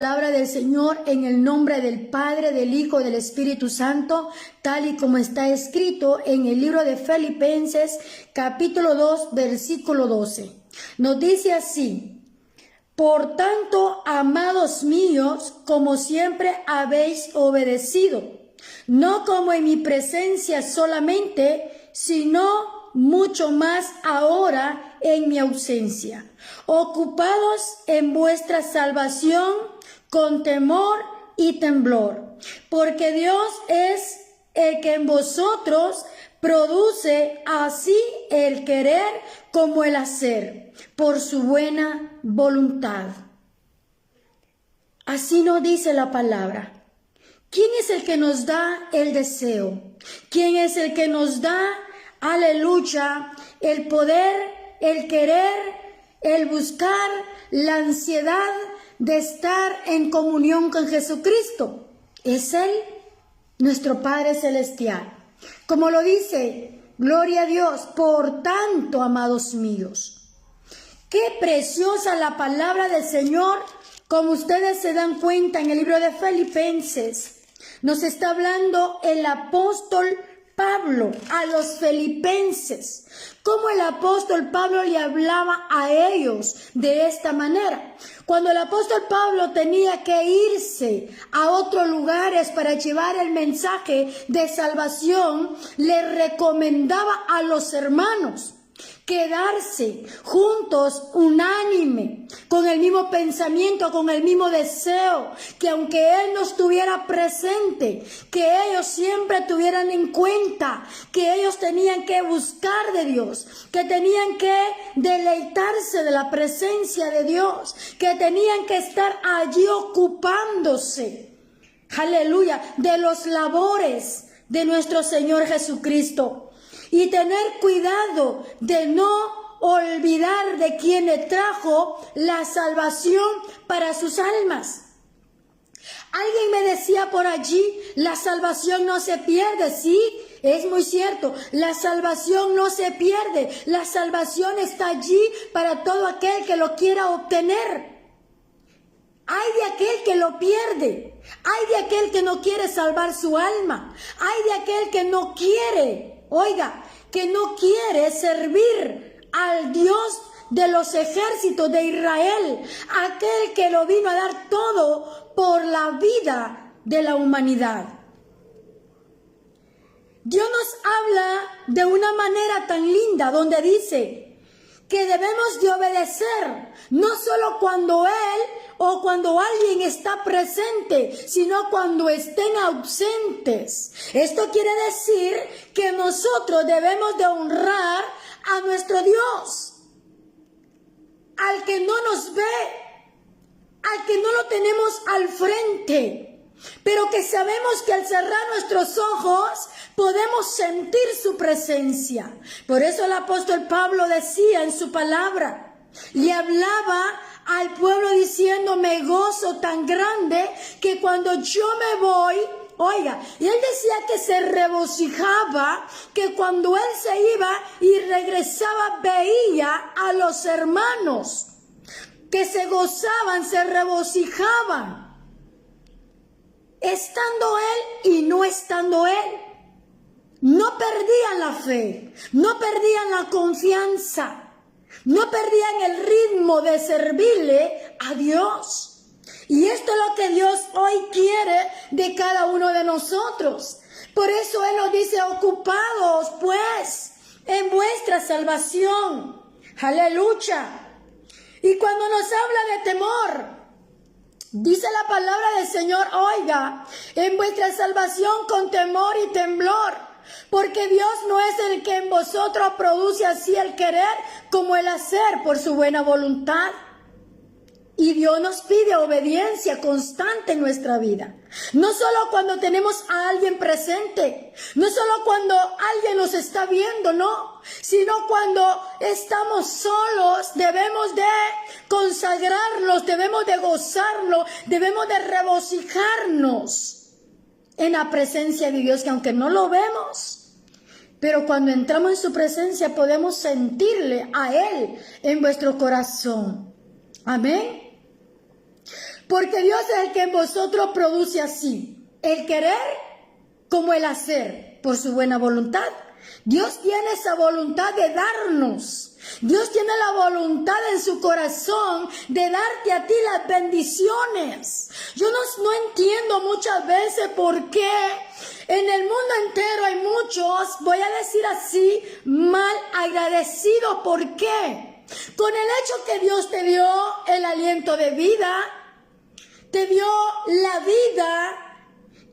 Palabra del Señor en el nombre del Padre, del Hijo, del Espíritu Santo, tal y como está escrito en el libro de Filipenses, capítulo 2, versículo 12. Nos dice así: por tanto, amados míos, como siempre habéis obedecido, no como en mi presencia solamente, sino mucho más ahora en mi ausencia, ocupados en vuestra salvación con temor y temblor, porque Dios es el que en vosotros produce así el querer como el hacer, por su buena voluntad. Así nos dice la palabra. ¿Quién es el que nos da el deseo? ¿Quién es el que nos da, aleluya, el poder, el querer, el buscar, la ansiedad de estar en comunión con Jesucristo? Es Él, nuestro Padre Celestial. Como lo dice, gloria a Dios. Por tanto, amados míos, qué preciosa la palabra del Señor. Como ustedes se dan cuenta, en el libro de Filipenses nos está hablando el apóstol Pablo a los filipenses, cómo el apóstol Pablo le hablaba a ellos de esta manera. Cuando el apóstol Pablo tenía que irse a otros lugares para llevar el mensaje de salvación, le recomendaba a los hermanos quedarse juntos, unánime, con el mismo pensamiento, con el mismo deseo, que aunque Él no estuviera presente, que ellos siempre tuvieran en cuenta que ellos tenían que buscar de Dios, que tenían que deleitarse de la presencia de Dios, que tenían que estar allí ocupándose, aleluya, de los labores de nuestro Señor Jesucristo. Y tener cuidado de no olvidar de quien le trajo la salvación para sus almas. Alguien me decía por allí, la salvación no se pierde. Sí, es muy cierto, la salvación no se pierde. La salvación está allí para todo aquel que lo quiera obtener. Hay de aquel que lo pierde, hay de aquel que no quiere salvar su alma, hay de aquel que no quiere, oiga, que no quiere servir al Dios de los ejércitos de Israel, aquel que lo vino a dar todo por la vida de la humanidad. Dios nos habla de una manera tan linda donde dice que debemos de obedecer, no solo cuando Él o cuando alguien está presente, sino cuando estén ausentes. Esto quiere decir que nosotros debemos de honrar a nuestro Dios, al que no nos ve, al que no lo tenemos al frente, pero que sabemos que al cerrar nuestros ojos podemos sentir su presencia. Por eso el apóstol Pablo decía en su palabra, le hablaba al pueblo diciendo: me gozo tan grande que cuando yo me voy, oiga, y él decía que se regocijaba, que cuando él se iba y regresaba veía a los hermanos que se gozaban, se regocijaban, estando él y no estando él. No perdían la fe, no perdían la confianza, no perdían el ritmo de servirle a Dios. Y esto es lo que Dios hoy quiere de cada uno de nosotros. Por eso Él nos dice: ocupados pues en vuestra salvación. Aleluya. Y cuando nos habla de temor, dice la palabra del Señor: oiga, en vuestra salvación con temor y temblor. Porque Dios no es el que en vosotros produce así el querer como el hacer por su buena voluntad. Y Dios nos pide obediencia constante en nuestra vida. No solo cuando tenemos a alguien presente, no solo cuando alguien nos está viendo, no, sino cuando estamos solos. Debemos de consagrarnos, debemos de gozarnos, debemos de regocijarnos en la presencia de Dios, que aunque no lo vemos, pero cuando entramos en su presencia podemos sentirle a Él en nuestro corazón. Amén. Porque Dios es el que en vosotros produce así el querer como el hacer por su buena voluntad. Dios tiene esa voluntad de darnos. Dios tiene la voluntad en su corazón de darte a ti las bendiciones. Yo no entiendo muchas veces por qué en el mundo entero hay muchos, voy a decir así, mal agradecidos. ¿Por qué? Con el hecho que Dios te dio el aliento de vida, te dio la vida,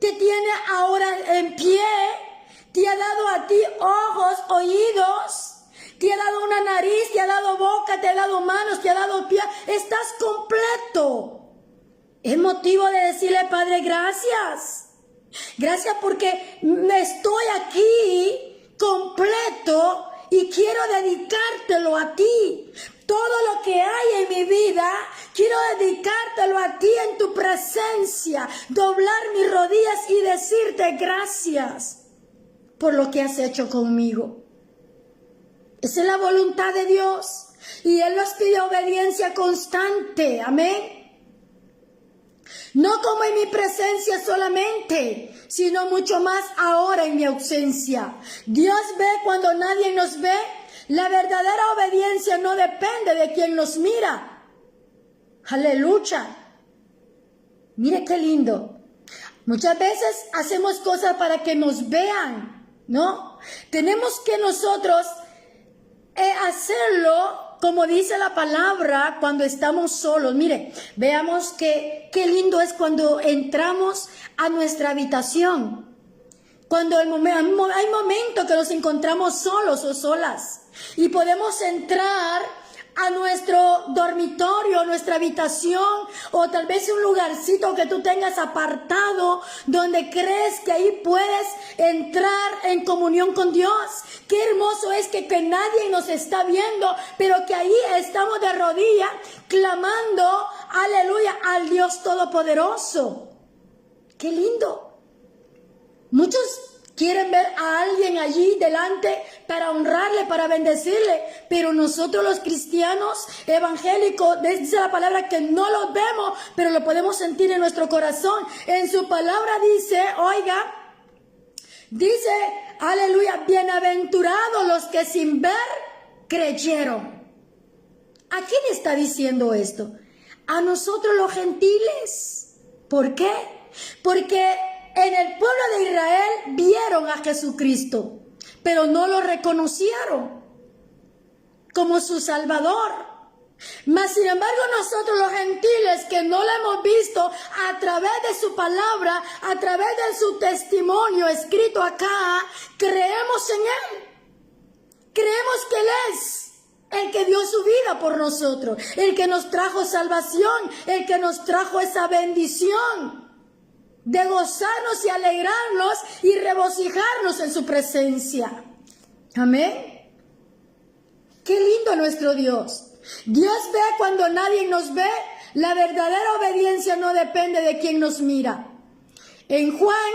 te tiene ahora en pie, te ha dado a ti ojos, oídos, te ha dado una nariz, te ha dado boca, te ha dado manos, te ha dado pies, estás completo. Es motivo de decirle, Padre, gracias. Gracias porque estoy aquí completo y quiero dedicártelo a ti. Todo lo que hay en mi vida, quiero dedicártelo a ti en tu presencia, doblar mis rodillas y decirte gracias por lo que has hecho conmigo. Esa es la voluntad de Dios y Él nos pide obediencia constante, amén. No como en mi presencia solamente, sino mucho más ahora en mi ausencia. Dios ve cuando nadie nos ve. La verdadera obediencia no depende de quien nos mira. Aleluya. Mire qué lindo. Muchas veces hacemos cosas para que nos vean, ¿no? Tenemos que nosotros hacerlo como dice la palabra cuando estamos solos. Mire, veamos qué lindo es cuando entramos a nuestra habitación. Cuando hay momentos que nos encontramos solos o solas y podemos entrar a nuestro dormitorio, nuestra habitación o tal vez un lugarcito que tú tengas apartado donde crees que ahí puedes entrar en comunión con Dios. Qué hermoso es que nadie nos está viendo, pero que ahí estamos de rodillas clamando, aleluya, al Dios Todopoderoso. Qué lindo. Muchos quieren ver a alguien allí delante para honrarle, para bendecirle. Pero nosotros los cristianos evangélicos, dice la palabra que no los vemos, pero lo podemos sentir en nuestro corazón. En su palabra dice, oiga, dice, aleluya, bienaventurados los que sin ver creyeron. ¿A quién está diciendo esto? A nosotros los gentiles. ¿Por qué? Porque en el pueblo de Israel vieron a Jesucristo, pero no lo reconocieron como su Salvador. Mas sin embargo nosotros los gentiles que no lo hemos visto a través de su palabra, a través de su testimonio escrito acá, creemos en Él. Creemos que Él es el que dio su vida por nosotros, el que nos trajo salvación, el que nos trajo esa bendición de gozarnos y alegrarnos y regocijarnos en su presencia. Amén. Qué lindo nuestro Dios. Dios ve cuando nadie nos ve. La verdadera obediencia no depende de quien nos mira. En Juan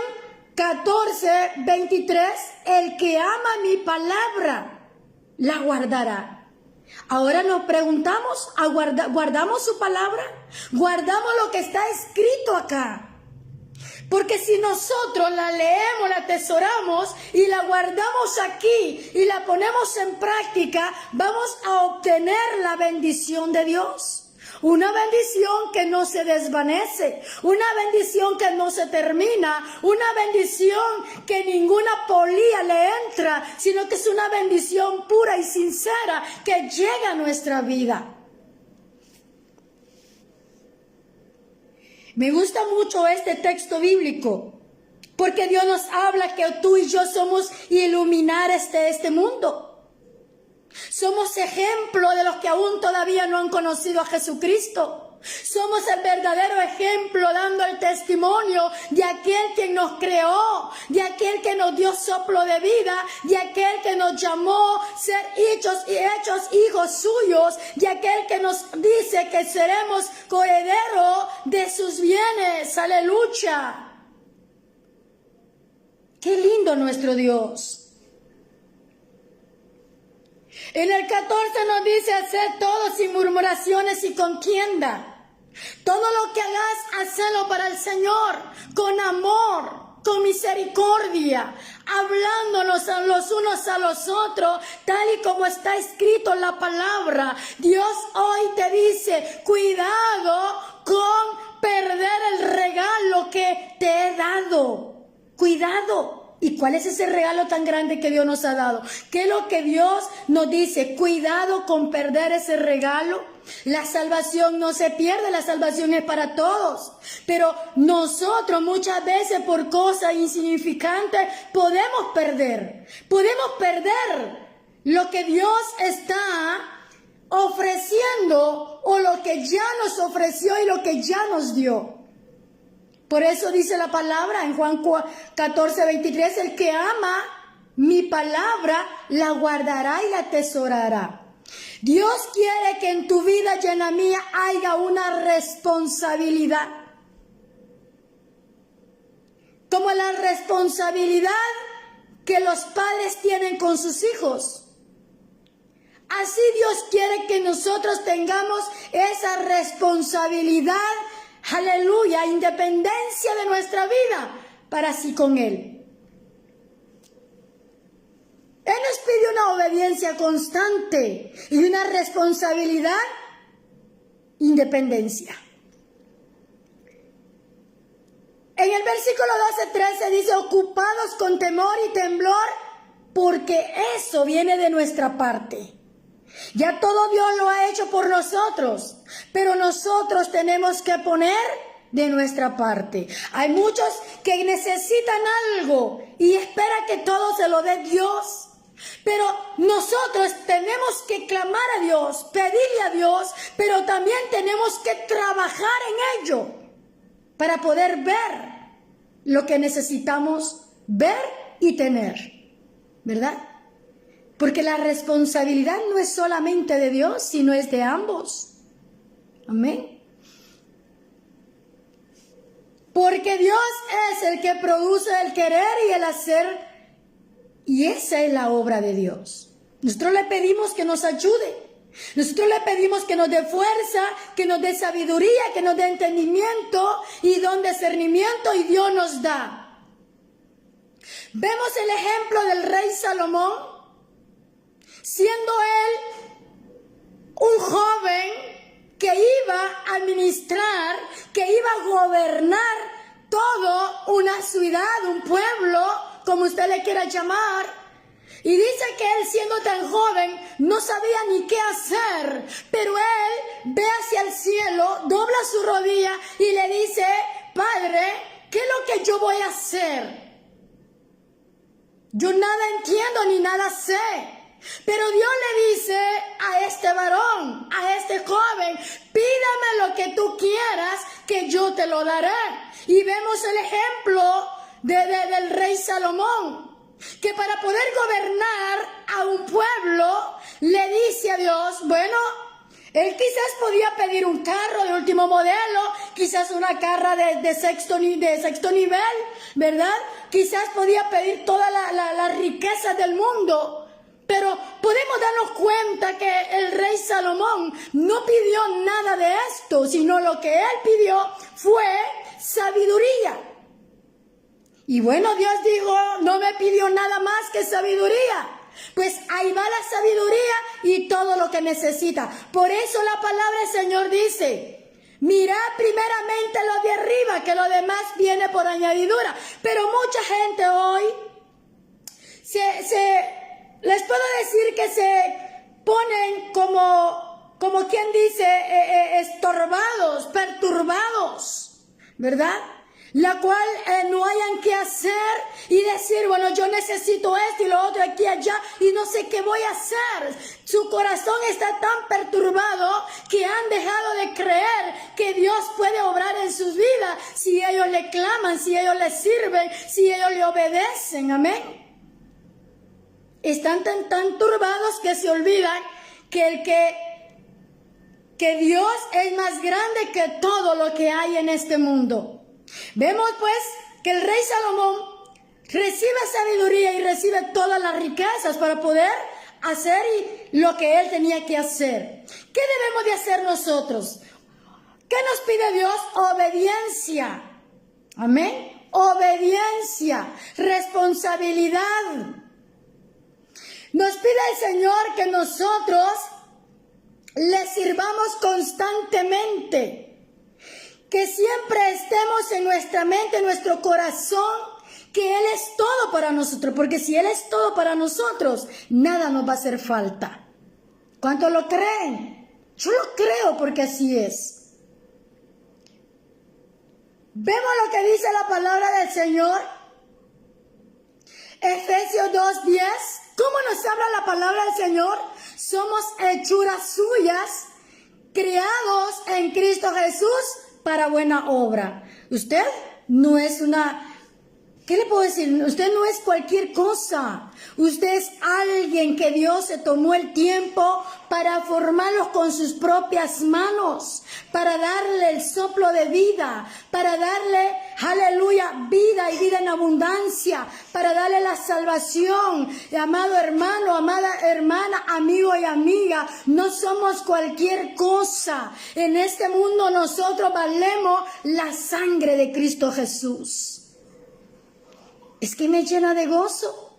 14:23, el que ama mi palabra, la guardará. Ahora nos preguntamos, ¿guardamos su palabra? ¿Guardamos lo que está escrito acá? Porque si nosotros la leemos, la atesoramos y la guardamos aquí y la ponemos en práctica, vamos a obtener la bendición de Dios. Una bendición que no se desvanece, una bendición que no se termina, una bendición que ninguna polía le entra, sino que es una bendición pura y sincera que llega a nuestra vida. Me gusta mucho este texto bíblico, porque Dios nos habla que tú y yo somos iluminares de este mundo. Somos ejemplo de los que aún todavía no han conocido a Jesucristo. Somos el verdadero ejemplo dando el testimonio de aquel que nos creó, de aquel que nos dio soplo de vida, de aquel que nos llamó ser hechos hijos suyos, de aquel que nos dice que seremos coherederos de sus bienes. Aleluya. Qué lindo nuestro Dios. En el 14 nos dice hacer todo sin murmuraciones y contienda. Todo lo que hagas, hacelo para el Señor, con amor, con misericordia, hablándonos a los unos a los otros, tal y como está escrito en la palabra. Dios hoy te dice, cuidado con perder el regalo que te he dado. Cuidado. ¿Y cuál es ese regalo tan grande que Dios nos ha dado? ¿Qué es lo que Dios nos dice? Cuidado con perder ese regalo. La salvación no se pierde, la salvación es para todos. Pero nosotros muchas veces por cosas insignificantes podemos perder. Podemos perder lo que Dios está ofreciendo o lo que ya nos ofreció y lo que ya nos dio. Por eso dice la palabra en Juan 14:23, el que ama mi palabra la guardará y la atesorará. Dios quiere que en tu vida llena mía haya una responsabilidad. Como la responsabilidad que los padres tienen con sus hijos. Así Dios quiere que nosotros tengamos esa responsabilidad, aleluya, independencia de nuestra vida para así con Él. Él nos pide una obediencia constante y una responsabilidad, independencia. En el versículo 12:13 dice, ocupados con temor y temblor, porque eso viene de nuestra parte. Ya todo Dios lo ha hecho por nosotros, pero nosotros tenemos que poner de nuestra parte. Hay muchos que necesitan algo y esperan que todo se lo dé Dios. Pero nosotros tenemos que clamar a Dios, pedirle a Dios, pero también tenemos que trabajar en ello para poder ver lo que necesitamos ver y tener, ¿verdad? Porque la responsabilidad no es solamente de Dios, sino es de ambos. Amén. Porque Dios es el que produce el querer y el hacer, y esa es la obra de Dios. Nosotros le pedimos que nos ayude. Nosotros le pedimos que nos dé fuerza, que nos dé sabiduría, que nos dé entendimiento y don discernimiento, y Dios nos da. Vemos el ejemplo del rey Salomón, siendo él un joven que iba a administrar, que iba a gobernar toda una ciudad, un pueblo, como usted le quiera llamar. Y dice que él, siendo tan joven, no sabía ni qué hacer, pero él ve hacia el cielo, dobla su rodilla y le dice, Padre, ¿qué es lo que yo voy a hacer? Yo nada entiendo ni nada sé. Pero Dios le dice a este varón, a este joven, pídame lo que tú quieras, que yo te lo daré. Y vemos el ejemplo del rey Salomón, que para poder gobernar a un pueblo, le dice a Dios, bueno, él quizás podía pedir un carro de último modelo, quizás una carra de sexto nivel, ¿verdad? Quizás podía pedir toda la riqueza del mundo. Pero podemos darnos cuenta que el rey Salomón no pidió nada de esto, sino lo que él pidió fue sabiduría. Y bueno, Dios dijo, no me pidió nada más que sabiduría. Pues ahí va la sabiduría y todo lo que necesita. Por eso la palabra del Señor dice, mirad primeramente lo de arriba, que lo demás viene por añadidura. Pero mucha gente hoy les puedo decir que se ponen como quien dice, estorbados, perturbados, ¿verdad? La cual no hayan qué hacer y decir, bueno, yo necesito esto y lo otro aquí y allá y no sé qué voy a hacer. Su corazón está tan perturbado que han dejado de creer que Dios puede obrar en sus vidas si ellos le claman, si ellos le sirven, si ellos le obedecen. Amén. Están tan turbados que se olvidan que Dios es más grande que todo lo que hay en este mundo. Vemos pues que el rey Salomón recibe sabiduría y recibe todas las riquezas para poder hacer lo que él tenía que hacer. ¿Qué debemos de hacer nosotros? ¿Qué ¿Qué nos pide Dios? Obediencia. Amén. Obediencia, responsabilidad. Nos pide el Señor que nosotros le sirvamos constantemente, que siempre estemos en nuestra mente, en nuestro corazón, que Él es todo para nosotros, porque si Él es todo para nosotros, nada nos va a hacer falta. ¿Cuántos lo creen? Yo lo creo porque así es. Vemos lo que dice la palabra del Señor. Efesios 2:10. ¿Cómo nos habla la palabra del Señor? Somos hechuras suyas, creados en Cristo Jesús para buena obra. Usted no es una... ¿Qué le puedo decir? Usted no es cualquier cosa. Usted es alguien que Dios se tomó el tiempo para formarlo con sus propias manos, para darle el soplo de vida, para darle, aleluya, vida y vida en abundancia, para darle la salvación. Amado hermano, amada hermana, amigo y amiga, no somos cualquier cosa. En este mundo nosotros valemos la sangre de Cristo Jesús. Es que me llena de gozo.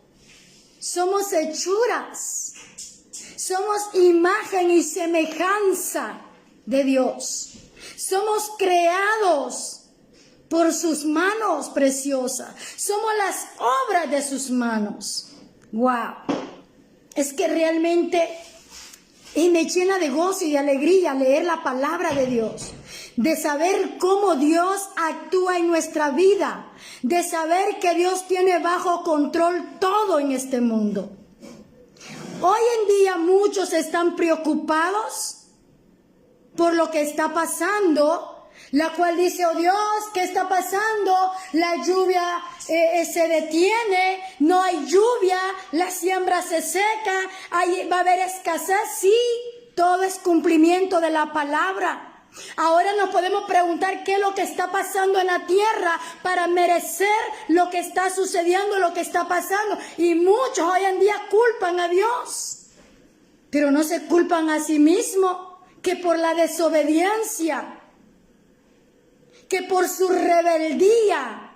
Somos hechuras. Somos imagen y semejanza de Dios. Somos creados por sus manos preciosas. Somos las obras de sus manos. ¡Wow! Es que realmente me llena de gozo y de alegría leer la palabra de Dios. De saber cómo Dios actúa en nuestra vida, de saber que Dios tiene bajo control todo en este mundo. Hoy en día muchos están preocupados por lo que está pasando, la cual dice, oh Dios, ¿qué está pasando? La lluvia se detiene, no hay lluvia, la siembra se seca, va a haber escasez. Sí, todo es cumplimiento de la palabra. Ahora nos podemos preguntar qué es lo que está pasando en la tierra para merecer lo que está sucediendo, lo que está pasando. Y muchos hoy en día culpan a Dios, pero no se culpan a sí mismos, que por la desobediencia, que por su rebeldía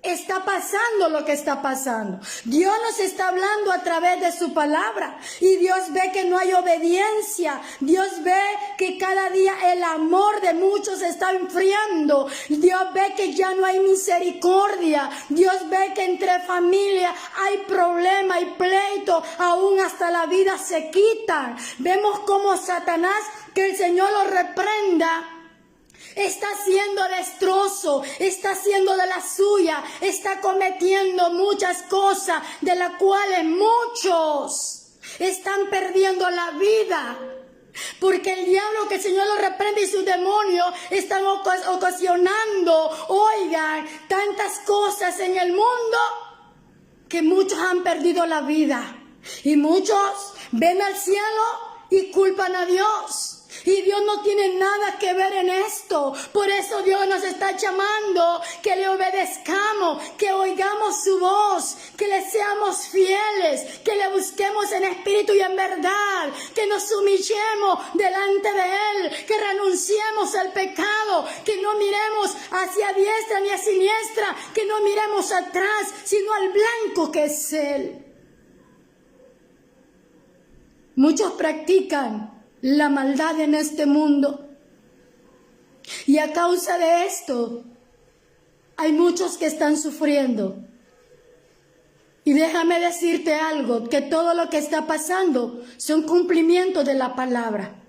está pasando lo que está pasando. Dios nos está hablando a través de su palabra y Dios ve que no hay obediencia. Dios ve que cada día el amor de muchos se está enfriando. Dios ve que ya no hay misericordia. Dios ve que entre familias hay problema, hay pleito, aún hasta la vida se quitan. Vemos como Satanás, que el Señor lo reprenda, está haciendo destrozo, está haciendo de la suya, está cometiendo muchas cosas de las cuales muchos están perdiendo la vida. Porque el diablo, que el Señor lo reprende, y sus demonios están ocasionando, oigan, tantas cosas en el mundo que muchos han perdido la vida. Y muchos ven al cielo y culpan a Dios. Y Dios no tiene nada que ver en esto. Por eso Dios nos está llamando que le obedezcamos, que oigamos su voz, que le seamos fieles, que le busquemos en espíritu y en verdad, que nos humillemos delante de Él, que renunciemos al pecado, que no miremos hacia diestra ni a siniestra, que no miremos atrás, sino al blanco que es Él. Muchos practican la maldad en este mundo. Y a causa de esto, hay muchos que están sufriendo. Y déjame decirte algo, que todo lo que está pasando son cumplimientos de la palabra.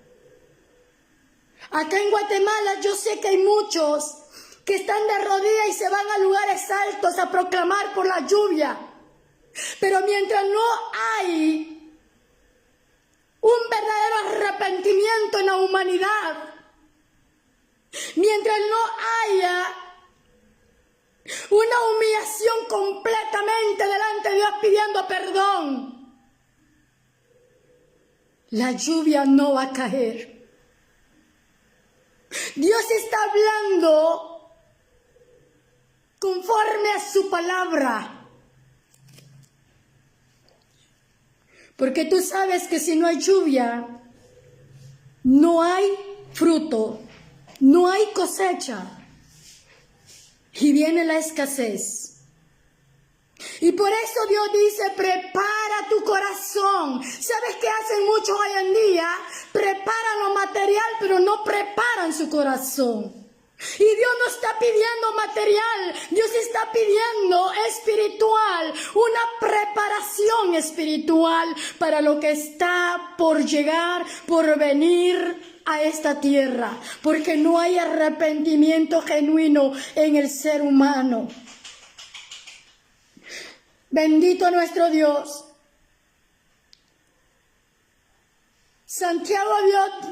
Acá en Guatemala yo sé que hay muchos que están de rodillas y se van a lugares altos a proclamar por la lluvia. Pero mientras no hay un verdadero arrepentimiento en la humanidad, mientras no haya una humillación completamente delante de Dios pidiendo perdón, la lluvia no va a caer. Dios está hablando conforme a su palabra. Porque tú sabes que si no hay lluvia, no hay fruto, no hay cosecha y viene la escasez. Y por eso Dios dice, prepara tu corazón. ¿Sabes qué hacen muchos hoy en día? Preparan lo material, pero no preparan su corazón. Y Dios no está pidiendo material, Dios está pidiendo espiritual, una preparación espiritual para lo que está por llegar, por venir a esta tierra. Porque no hay arrepentimiento genuino en el ser humano. Bendito nuestro Dios. Santiago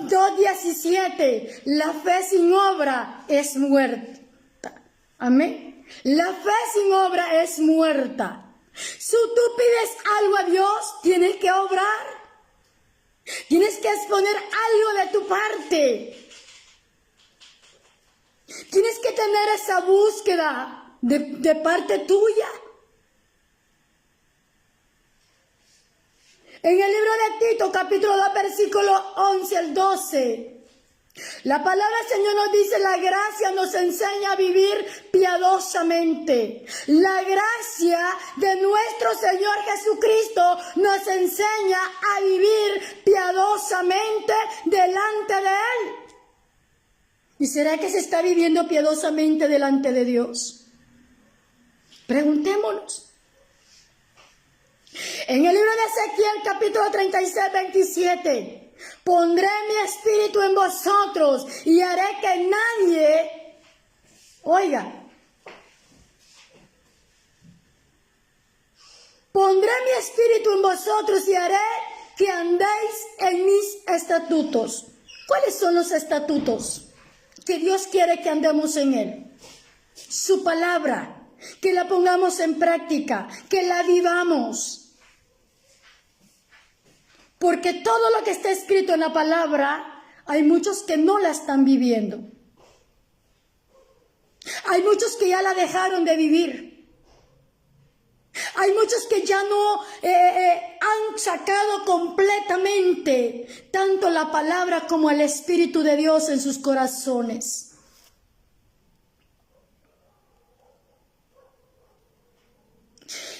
2:17, la fe sin obra es muerta. Amén. La fe sin obra es muerta. Si tú pides algo a Dios, tienes que obrar. Tienes que exponer algo de tu parte. Tienes que tener esa búsqueda de parte tuya. En el libro de Tito, capítulo 2, versículo 11 al 12, la palabra del Señor nos dice, la gracia nos enseña a vivir piadosamente. La gracia de nuestro Señor Jesucristo nos enseña a vivir piadosamente delante de Él. ¿Y será que se está viviendo piadosamente delante de Dios? Preguntémonos. En el libro de Ezequiel, capítulo 36, 27, pondré mi espíritu en vosotros y haré que nadie, oiga, pondré mi espíritu en vosotros y haré que andéis en mis estatutos. ¿Cuáles son los estatutos que Dios quiere que andemos en Él? Su palabra, que la pongamos en práctica, que la vivamos. Porque todo lo que está escrito en la palabra, hay muchos que no la están viviendo. Hay muchos que ya la dejaron de vivir. Hay muchos que ya no han sacado completamente tanto la palabra como el Espíritu de Dios en sus corazones.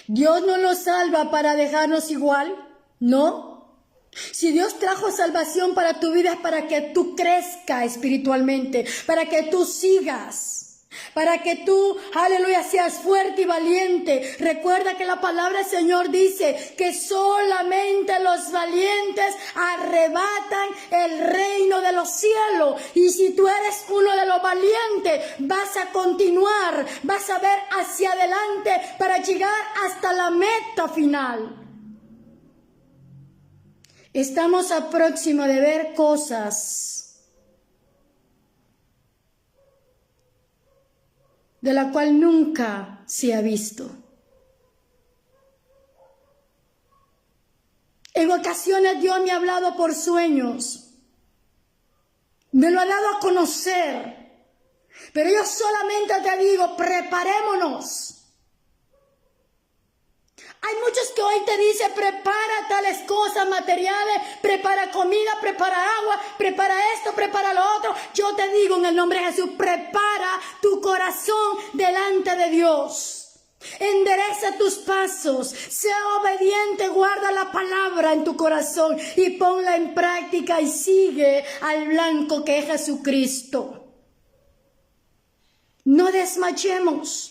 Dios no nos salva para dejarnos igual, ¿no? Si Dios trajo salvación para tu vida es para que tú crezcas espiritualmente, para que tú sigas, para que tú, aleluya, seas fuerte y valiente. Recuerda que la palabra del Señor dice que solamente los valientes arrebatan el reino de los cielos. Y si tú eres uno de los valientes, vas a continuar, vas a ver hacia adelante para llegar hasta la meta final. Estamos a próximo de ver cosas de la cual nunca se ha visto. En ocasiones Dios me ha hablado por sueños, me lo ha dado a conocer, pero yo solamente te digo, preparémonos. Hay muchos que hoy te dicen, prepara tales cosas materiales, prepara comida, prepara agua, prepara esto, prepara lo otro. Yo te digo en el nombre de Jesús, prepara tu corazón delante de Dios. Endereza tus pasos, sea obediente, guarda la palabra en tu corazón y ponla en práctica y sigue al blanco que es Jesucristo. No desmayemos.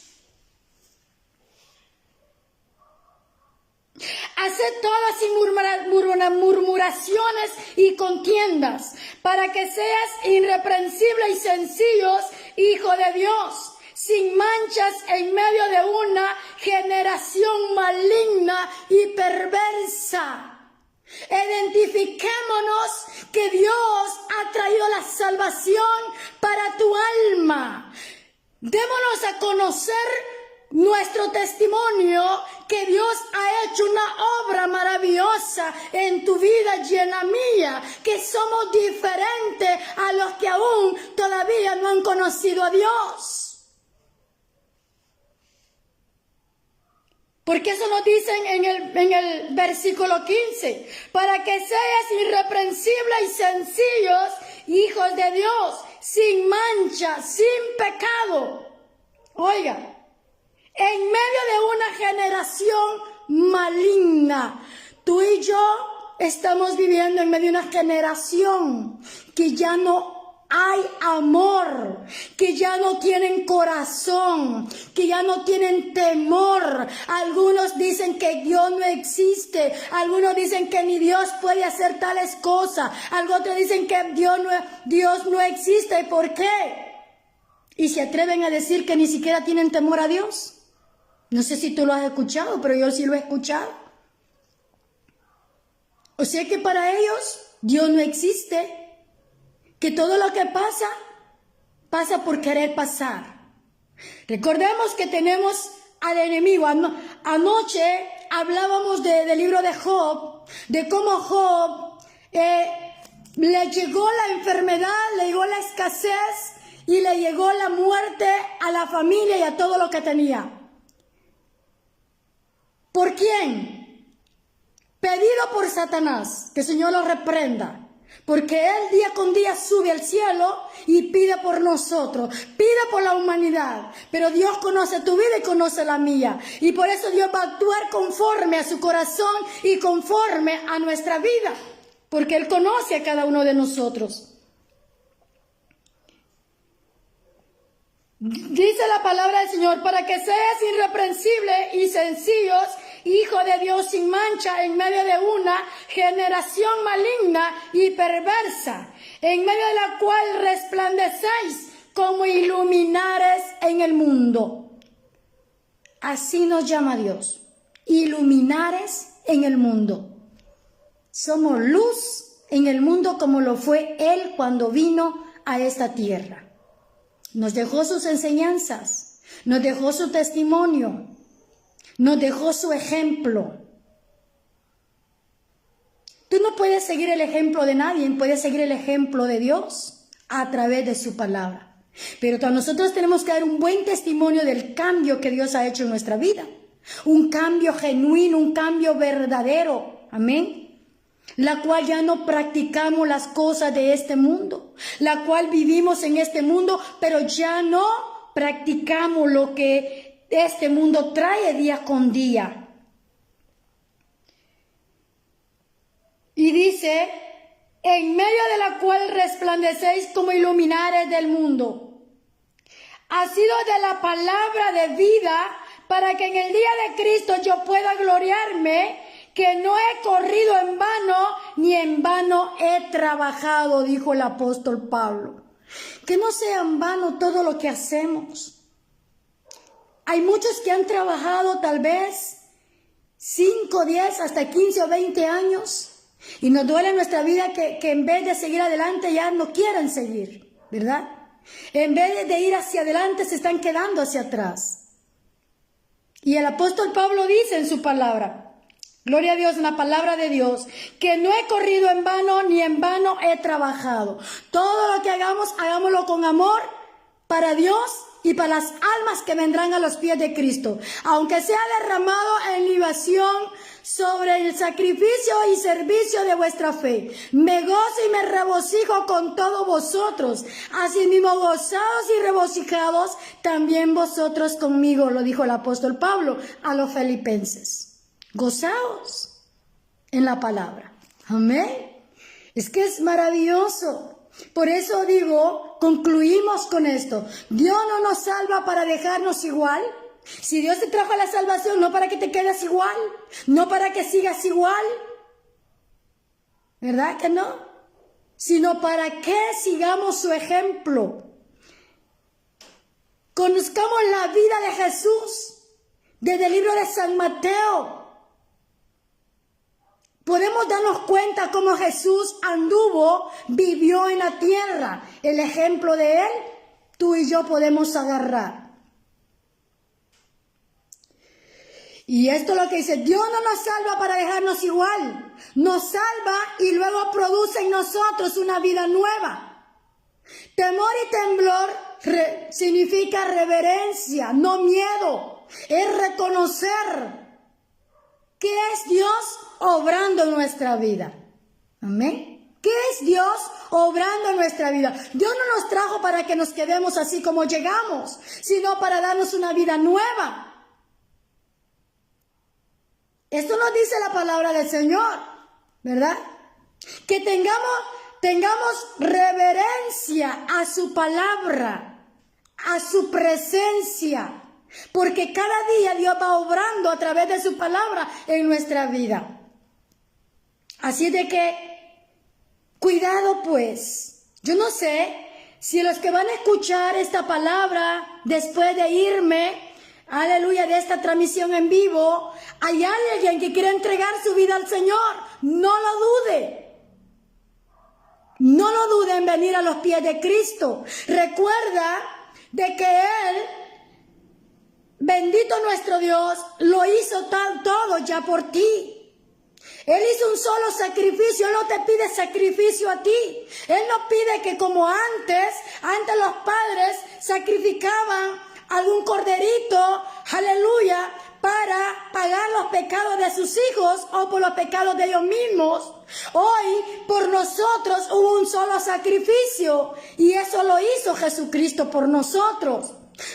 Haced todas sin murmuraciones y contiendas, para que seas irreprensible y sencillos, hijo de Dios, sin manchas en medio de una generación maligna y perversa. Identifiquémonos que Dios ha traído la salvación para tu alma. Démonos a conocer nuestro testimonio, que Dios ha hecho una obra maravillosa en tu vida y en la mía, que somos diferentes a los que aún todavía no han conocido a Dios. Porque eso nos dicen en el versículo 15, para que seas irreprensibles y sencillos, hijos de Dios, sin mancha, sin pecado. Oiga, en medio de una generación maligna, tú y yo estamos viviendo en medio de una generación que ya no hay amor, que ya no tienen corazón, que ya no tienen temor. Algunos dicen que Dios no existe, algunos dicen que ni Dios puede hacer tales cosas, algunos dicen que Dios no existe. ¿Y por qué? Y se atreven a decir que ni siquiera tienen temor a Dios. No sé si tú lo has escuchado, pero yo sí lo he escuchado. O sea que para ellos Dios no existe, que todo lo que pasa, pasa por querer pasar. Recordemos que tenemos al enemigo. Anoche hablábamos del libro de Job, de cómo Job le llegó la enfermedad, le llegó la escasez y le llegó la muerte a la familia y a todo lo que tenía. ¿Por quién? Pedido por Satanás, que el Señor lo reprenda. Porque Él día con día sube al cielo y pide por nosotros, pide por la humanidad. Pero Dios conoce tu vida y conoce la mía. Y por eso Dios va a actuar conforme a su corazón y conforme a nuestra vida. Porque Él conoce a cada uno de nosotros. Dice la palabra del Señor, para que seas irreprensible y sencillos, hijo de Dios sin mancha, en medio de una generación maligna y perversa, en medio de la cual resplandecéis como iluminares en el mundo. Así nos llama Dios, iluminares en el mundo. Somos luz en el mundo como lo fue Él cuando vino a esta tierra. Nos dejó sus enseñanzas, nos dejó su testimonio, nos dejó su ejemplo. Tú no puedes seguir el ejemplo de nadie, puedes seguir el ejemplo de Dios a través de su palabra. Pero nosotros tenemos que dar un buen testimonio del cambio que Dios ha hecho en nuestra vida. Un cambio genuino, un cambio verdadero. Amén. La cual ya no practicamos las cosas de este mundo, la cual vivimos en este mundo, pero ya no practicamos lo que este mundo trae día con día. Y dice, en medio de la cual resplandecéis como iluminares del mundo. Ha sido de la palabra de vida para que en el día de Cristo yo pueda gloriarme, que no he corrido en vano, ni en vano he trabajado, dijo el apóstol Pablo. Que no sea en vano todo lo que hacemos. Hay muchos que han trabajado tal vez 5, 10, hasta 15 o 20 años. Y nos duele en nuestra vida que en vez de seguir adelante ya no quieren seguir, ¿verdad? En vez de ir hacia adelante se están quedando hacia atrás. Y el apóstol Pablo dice en su palabra, gloria a Dios, en la palabra de Dios, que no he corrido en vano, ni en vano he trabajado. Todo lo que hagamos, hagámoslo con amor para Dios y para las almas que vendrán a los pies de Cristo. Aunque sea derramado en libación sobre el sacrificio y servicio de vuestra fe. Me gozo y me regocijo con todos vosotros. Asimismo, gozados y regocijados también vosotros conmigo, lo dijo el apóstol Pablo a los filipenses. Gozaos en la palabra. Amén. Es que es maravilloso. Por eso digo, concluimos con esto. Dios no nos salva para dejarnos igual. Si Dios te trajo a la salvación, no para que te quedes igual, no para que sigas igual, ¿verdad que no? Sino para que sigamos su ejemplo. Conozcamos la vida de Jesús desde el libro de San Mateo. Podemos darnos cuenta cómo Jesús anduvo, vivió en la tierra. El ejemplo de Él, tú y yo podemos agarrar. Y esto es lo que dice, Dios no nos salva para dejarnos igual. Nos salva y luego produce en nosotros una vida nueva. Temor y temblor significa reverencia, no miedo. Es reconocer que es Dios obrando en nuestra vida. Amén. ¿Qué es Dios obrando en nuestra vida? Dios no nos trajo para que nos quedemos así como llegamos, sino para darnos una vida nueva. Esto nos dice la palabra del Señor, ¿verdad? Que tengamos reverencia a su palabra, a su presencia, porque cada día Dios va obrando a través de su palabra en nuestra vida. Así de que, cuidado pues. Yo no sé si los que van a escuchar esta palabra después de irme, aleluya, de esta transmisión en vivo, hay alguien que quiere entregar su vida al Señor. No lo dude. No lo dude en venir a los pies de Cristo. Recuerda de que Él, bendito nuestro Dios, lo hizo todo ya por ti. Él hizo un solo sacrificio. Él no te pide sacrificio a ti. Él no pide que como antes los padres sacrificaban algún corderito, aleluya, para pagar los pecados de sus hijos o por los pecados de ellos mismos. Hoy por nosotros hubo un solo sacrificio y eso lo hizo Jesucristo por nosotros.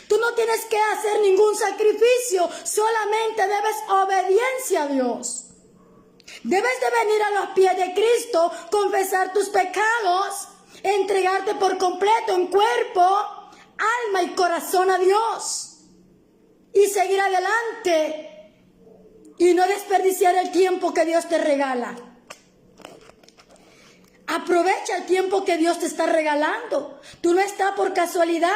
Tú no tienes que hacer ningún sacrificio, solamente debes obediencia a Dios. Debes de venir a los pies de Cristo, confesar tus pecados, entregarte por completo en cuerpo, alma y corazón a Dios y seguir adelante y no desperdiciar el tiempo que Dios te regala. Aprovecha el tiempo que Dios te está regalando. Tú no estás por casualidad,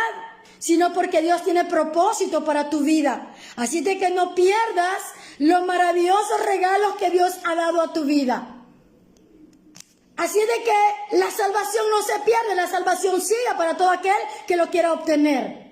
sino porque Dios tiene propósito para tu vida. Así de que no pierdas los maravillosos regalos que Dios ha dado a tu vida. Así de que la salvación no se pierde, la salvación sigue para todo aquel que lo quiera obtener.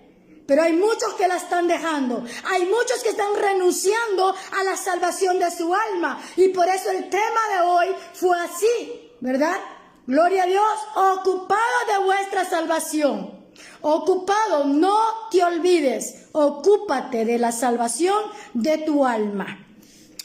Pero hay muchos que la están dejando. Hay muchos que están renunciando a la salvación de su alma. Y por eso el tema de hoy fue así, ¿verdad? Gloria a Dios, ocupado de vuestra salvación. Ocupado, no te olvides, ocúpate de la salvación de tu alma.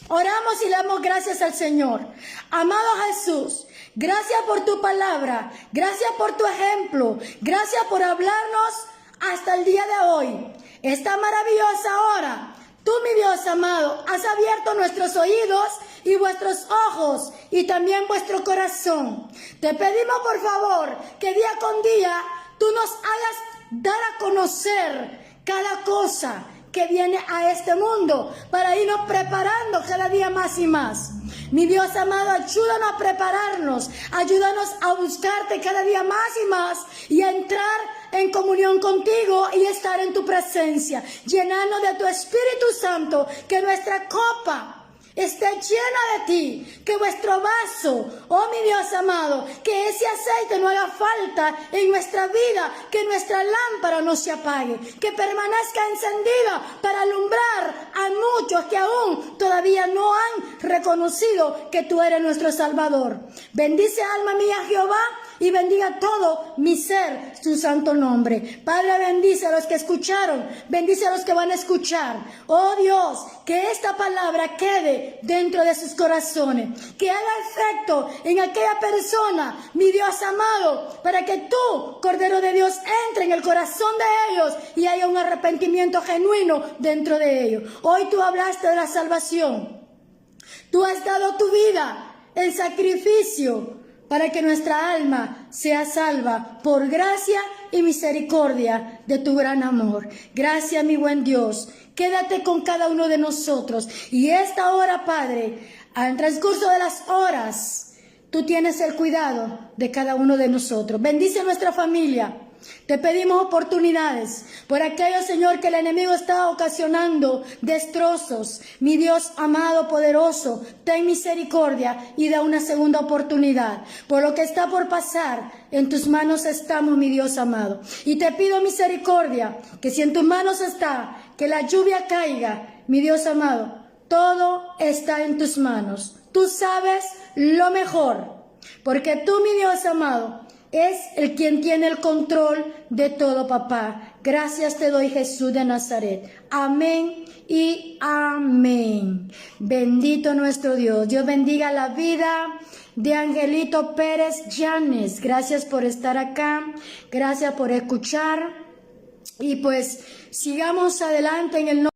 Oramos y le damos gracias al Señor. Amado Jesús, gracias por tu palabra, gracias por tu ejemplo, gracias por hablarnos hasta el día de hoy. Esta maravillosa hora, tú mi Dios amado, has abierto nuestros oídos y vuestros ojos y también vuestro corazón. Te pedimos por favor que día con día tú nos hagas dar a conocer cada cosa que viene a este mundo para irnos preparando cada día más y más. Mi Dios amado, ayúdanos a prepararnos, ayúdanos a buscarte cada día más y más y a entrar en comunión contigo y estar en tu presencia, llenarnos de tu Espíritu Santo, que nuestra copa esté llena de ti, que vuestro vaso, oh mi Dios amado, que ese aceite no haga falta en nuestra vida, que nuestra lámpara no se apague, que permanezca encendida para alumbrar a muchos que aún todavía no han reconocido que tú eres nuestro Salvador. Bendice alma mía Jehová y bendiga todo mi ser su santo nombre. Padre, bendice a los que escucharon, bendice a los que van a escuchar. Oh Dios, que esta palabra quede dentro de sus corazones, que haga efecto en aquella persona, mi Dios amado, para que tú, Cordero de Dios, entre en el corazón de ellos y haya un arrepentimiento genuino dentro de ellos. Hoy tú hablaste de la salvación. Tú has dado tu vida en sacrificio para que nuestra alma sea salva por gracia y misericordia de tu gran amor. Gracias, mi buen Dios. Quédate con cada uno de nosotros. Y esta hora, Padre, al transcurso de las horas, tú tienes el cuidado de cada uno de nosotros. Bendice a nuestra familia. Te pedimos oportunidades por aquello, Señor, que el enemigo está ocasionando destrozos. Mi Dios amado, poderoso, ten misericordia y da una segunda oportunidad. Por lo que está por pasar, en tus manos estamos, mi Dios amado. Y te pido misericordia, que si en tus manos está, que la lluvia caiga, mi Dios amado. Todo está en tus manos. Tú sabes lo mejor, porque tú, mi Dios amado, es el quien tiene el control de todo, papá. Gracias te doy, Jesús de Nazaret. Amén y amén. Bendito nuestro Dios. Dios bendiga la vida de Angelito Pérez Llanes. Gracias por estar acá, gracias por escuchar y pues sigamos adelante en el nombre